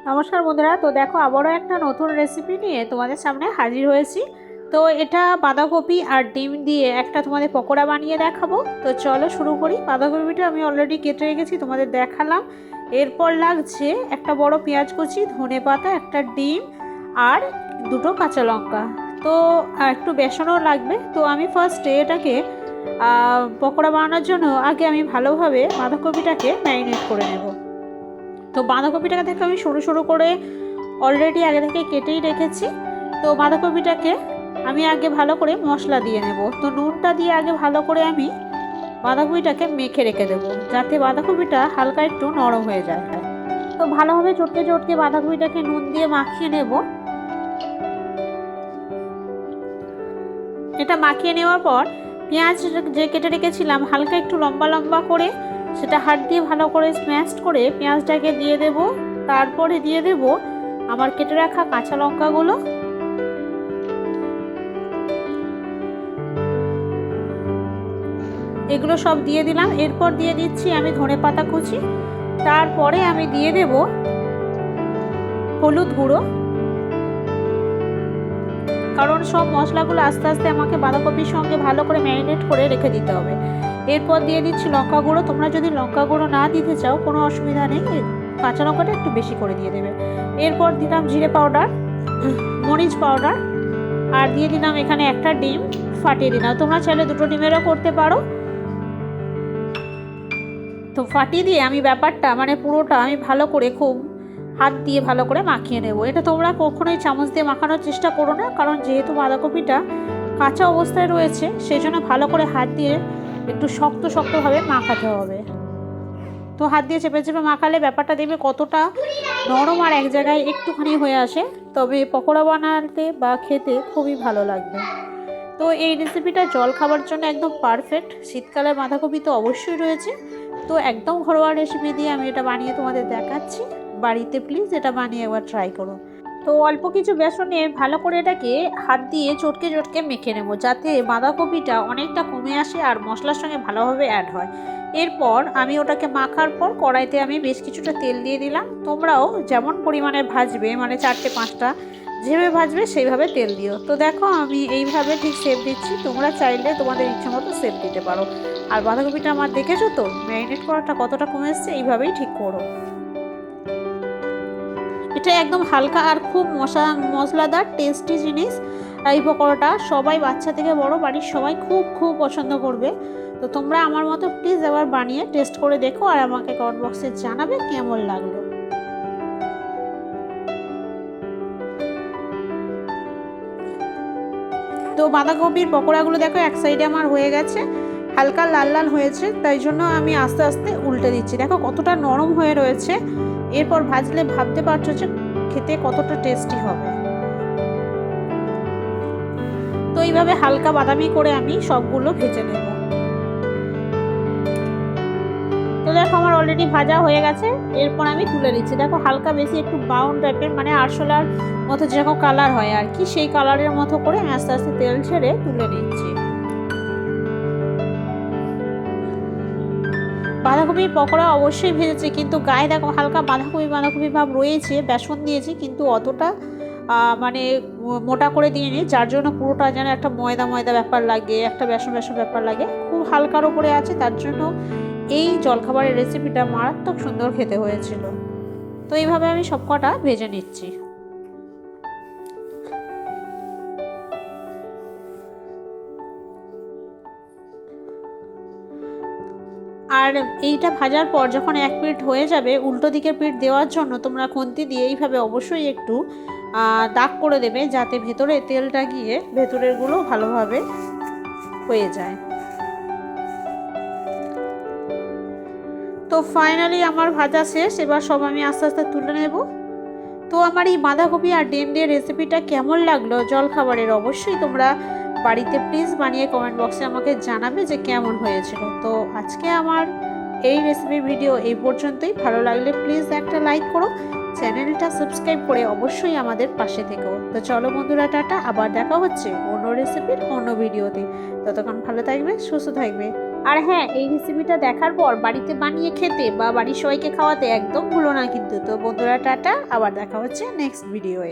নমস্কার বন্ধুরা, তো দেখো আবারও একটা নতুন রেসিপি নিয়ে তোমাদের সামনে হাজির হয়েছি। তো এটা বাঁধাকপি আর ডিম দিয়ে একটা তোমাদের পকোড়া বানিয়ে দেখাবো। তো চলো শুরু করি। বাঁধাকপিটা আমি অলরেডি কেটে রেখেছি, তোমাদের দেখালাম। এরপর লাগছে একটা বড় পেঁয়াজ কুচি, ধনেপাতা, একটা ডিম আর দুটো কাঁচা লঙ্কা। তো একটু বেসনও লাগবে। তো আমি ফার্স্টে এটাকে পকোড়া বানানোর জন্য আগে আমি ভালোভাবে বাঁধাকপিটাকে ম্যারিনেট করে নেব। তো বাঁধাকপিটাকে দেখো আমি সরু সরু করে অলরেডি আগে থেকে কেটেই রেখেছি। তো বাঁধাকপিটাকে আমি আগে ভালো করে মশলা দিয়ে নেব। তো নুনটা দিয়ে আগে ভালো করে আমি বাঁধাকপিটাকে মেখে রেখে দেবো, যাতে বাঁধাকপিটা হালকা একটু নরম হয়ে যায়। তো ভালোভাবে চটকে চটকে বাঁধাকপিটাকে নুন দিয়ে মাখিয়ে নেব। এটা মাখিয়ে নেওয়ার পর পেঁয়াজ যে কেটে রেখেছিলাম হালকা একটু লম্বা লম্বা করে, সেটা হাত দিয়ে ভালো করে স্ম্যাশ করে পেঁয়াজটাকে দিয়ে দেব। তারপরে দিয়ে দেব আমার কেটে রাখা কাঁচা লঙ্কাগুলো। এগুলো সব দিয়ে দিলাম। এরপর দিয়ে দিচ্ছি আমি ধনেপাতা কুচি। তারপরে আমি দিয়ে দেব হলুদ গুঁড়ো, কারণ সব মশলাগুলো আস্তে আস্তে আমাকে বাঁধাকপির সঙ্গে ভালো করে ম্যারিনেট করে রেখে দিতে হবে। এরপর দিয়ে দিচ্ছি লঙ্কা গুঁড়ো। তোমরা যদি লঙ্কা গুঁড়ো না দিতে চাও কোনো অসুবিধা নেই, কাঁচা লঙ্কাটা একটু বেশি করে দিয়ে দেবে। এরপর দিলাম জিরে পাউডার, মরিচ পাউডার, আর দিয়ে দিলাম এখানে একটা ডিম ফাটিয়ে দিলাম। তোমরা চাইলে দুটো ডিমেরও করতে পারো। তো ফাটিয়ে দিয়ে আমি ব্যাপারটা পুরোটা আমি ভালো করে খুব হাত দিয়ে ভালো করে মাখিয়ে নেব। এটা তোমরা কখনোই চামচ দিয়ে মাখানোর চেষ্টা করো না, কারণ যেহেতু বাঁধাকপিটা কাঁচা অবস্থায় রয়েছে সেই জন্য ভালো করে হাত দিয়ে একটু শক্ত শক্তভাবে মাখাতে হবে। তো হাত দিয়ে চেপে চেপে মাখালে ব্যাপারটা দেখবে কতটা নরম আর এক জায়গায় একটুখানি হয়ে আসে, তবে পকোড়া বানাতে বা খেতে খুবই ভালো লাগবে। তো এই রেসিপিটা জল খাবার জন্য একদম পারফেক্ট। শীতকালে বাঁধাকপি তো অবশ্যই রয়েছে। তো একদম ঘরোয়া রেসিপি দিয়ে আমি এটা বানিয়ে তোমাদের দেখাচ্ছি। বাড়িতে প্লিজ এটা বানিয়ে একবার ট্রাই করো। তো অল্প কিছু বেসন নিয়ে ভালো করে এটাকে হাত দিয়ে চটকে চটকে মেখে নেব, যাতে বাঁধাকপিটা অনেকটা কমে আসে আর মশলার সঙ্গে ভালোভাবে অ্যাড হয়। এরপর আমি ওটাকে মাখার পর কড়াইতে আমি বেশ কিছুটা তেল দিয়ে দিলাম। তোমরাও যেমন পরিমাণে ভাজবে, 4-5টা যেভাবে ভাজবে সেইভাবে তেল দিও। তো দেখো আমি এইভাবে ঠিক শেপ দিচ্ছি, তোমরা চাইলে তোমাদের ইচ্ছে মতো শেপ দিতে পারো। আর বাঁধাকপিটা আমার দেখেছো তো ম্যারিনেট করাটা কতটা কমে এসছে, এইভাবেই ঠিক করো। এটা একদম হালকা আর খুব মশলাদার টেস্টি জিনিস। এই পকোড়াটা সবাই, বাচ্চা থেকে বড়, বাড়ির সবাই খুব খুব পছন্দ করবে। তো তোমরা আমার মতো প্লিজ একবার বানিয়ে টেস্ট করে দেখো আর আমাকে কমেন্ট বক্সে জানাবে কেমন লাগলো। তো বাঁধাকপির পকোড়াগুলো দেখো এক সাইডে আমার হয়ে গেছে, হালকা লাল লাল হয়েছে, তাই জন্য আমি আস্তে আস্তে উল্টে দিচ্ছি। দেখো কতটা নরম হয়ে রয়েছে। এরপর ভাজলে ভাবতে পারছো যে খেতে কতটা টেস্টি হবে। তো এইভাবে হালকা বাদামি করে আমি সবগুলো ভেজে নেব। তো দেখো আমার অলরেডি ভাজা হয়ে গেছে। এরপর আমি তুলে নিচ্ছি। দেখো হালকা বেশি একটু ব্রাউন টাইপের, আরশোলার মতো যেরকম কালার হয় আর কি, সেই কালারের মতো করে আমি আস্তে আস্তে তেল ছেড়ে তুলে নিচ্ছি। বাঁধাকপির পকোড়া অবশ্যই ভেজেছে, কিন্তু গায়ে দেখো হালকা বাঁধাকপি ভাব রয়েছে। বেসন দিয়েছি কিন্তু অতটা মোটা করে দিইনি, যার জন্য পুরোটা যেন একটা ময়দা ময়দা ব্যাপার লাগে, একটা বেসন বেসন ব্যাপার লাগে, খুব হালকার ওপরে আছে। তার জন্য এই জলখাবারের রেসিপিটা মারাত্মক সুন্দর খেতে হয়েছিল। তো এইভাবে আমি সব কটা ভেজে নিচ্ছি। আর এইটা ভাজার পর যখন এক পিঠ হয়ে যাবে, উল্টো দিকের পিঠ দেওয়ার জন্য তোমরা খুন্তি দিয়ে এইভাবে অবশ্যই একটু দাগ করে দেবে, যাতে ভেতরে তেলটা গিয়ে ভেতরেরগুলো ভালোভাবে হয়ে যায়। তো ফাইনালি আমার ভাজা শেষ। এবার সব আমি আস্তে আস্তে তুলে নেব। তো আমার এই বাঁধাকপি আর ডিম দিয়ে রেসিপিটা কেমন লাগলো জলখাবারের, অবশ্যই তোমরা বাড়িতে প্লিজ বানিয়ে কমেন্ট বক্সে আমাকে জানাবে যে কেমন হয়েছিল। তো আজকে আমার এই রেসিপির ভিডিও এই পর্যন্তই। ভালো লাগলে প্লিজ একটা লাইক করো, চ্যানেলটা সাবস্ক্রাইব করে অবশ্যই আমাদের পাশে থেকো। তো চলো বন্ধুরা, টাটা, আবার দেখা হচ্ছে অন্য রেসিপির অন্য ভিডিওতে। ততক্ষণ ভালো থাকবে, সুস্থ থাকবে। আর হ্যাঁ, এই রেসিপিটা দেখার পর বাড়িতে বানিয়ে খেতে বা বাড়ির সবাইকে খাওয়াতে একদম ভুলো না কিন্তু। তো বন্ধুরা, টাটা, আবার দেখা হচ্ছে নেক্সট ভিডিওয়ে।